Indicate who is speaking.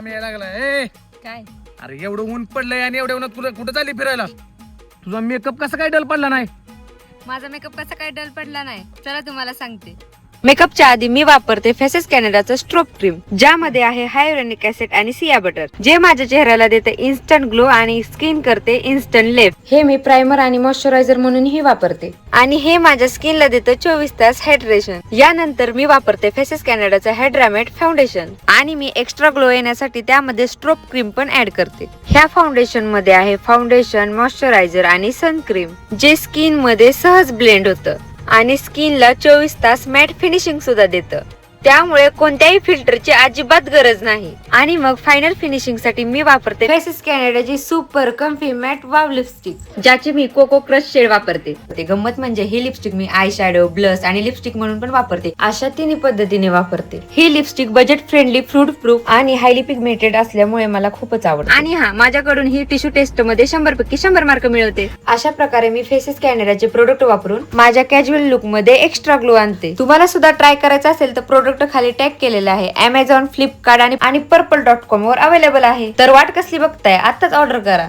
Speaker 1: घाम यायला लागलाय.
Speaker 2: काय
Speaker 1: अरे एवढं ऊन पडलंय आणि एवढ्या उन्हात तुला कुठं चालली फिरायला? तुझा मेकअप कसा काय डल पडला नाही?
Speaker 2: माझा मेकअप कसा काय डल पडला नाही, चला तुम्हाला सांगते. मेकअपच्या आधी मी वापरते फेसेस कॅनडाचं स्ट्रोब क्रीम, ज्यामध्ये आहे हायलोरॉनिक ऍसिड आणि सिया बटर, जे माझ्या चेहऱ्याला देते इन्स्टंट ग्लो आणि स्किन करते इन्स्टंट लिफ्ट. हे मी प्रायमर आणि मॉइश्चरायझर म्हणूनही वापरते आणि हे माझ्या स्किनला देतं 24 तास हायड्रेशन. यानंतर मी वापरते फेसेस कॅनडाचं हायड्रामेट फाउंडेशन आणि मी एक्स्ट्रा ग्लो येण्यासाठी त्यामध्ये स्ट्रोब क्रीम पण ऍड करते. ह्या फाउंडेशन मध्ये आहे फाउंडेशन, मॉइश्चरायझर आणि सनक्रीम, जे स्किन मध्ये सहज ब्लेंड होतं आणि स्किनला 24 तास मॅट फिनिशिंग सुद्धा देतं. त्यामुळे कोणत्याही फिल्टरची अजिबात गरज नाही. आणि मग फायनल फिनिशिंग साठी मी वापरते फेसेस कॅनडाची super comfy matte wow lipstick, ज्याची मी कोको क्रश शेड वापरते. गंमत म्हणजे ही लिपस्टिक मी आय शॅडो, ब्लश आणि लिपस्टिक म्हणून पण वापरते. अशा तिन्ही पद्धतीने वापरते. ही lipstick budget friendly, fruit proof आणि हायली पिगमेंटेड असल्यामुळे मला खूपच आवडते. आणि हा, माझ्याकडून ही टिश्यू टेस्ट मध्ये 100 पैकी 100 मार्क मिळवते. अशा प्रकारे मी फेसेस कॅनडाचे प्रोडक्ट वापरून माझ्या कॅज्युअल लुक मध्ये एक्स्ट्रा ग्लो आणते. तुम्हाला सुद्धा ट्राय करायचं असेल तर प्रोडक्ट खाली टॅग केलेला आहे. Amazon, फ्लिपकार्ट आणि purple.com वर अवेलेबल आहे. तर वाट कसली बघताय, आताच ऑर्डर करा.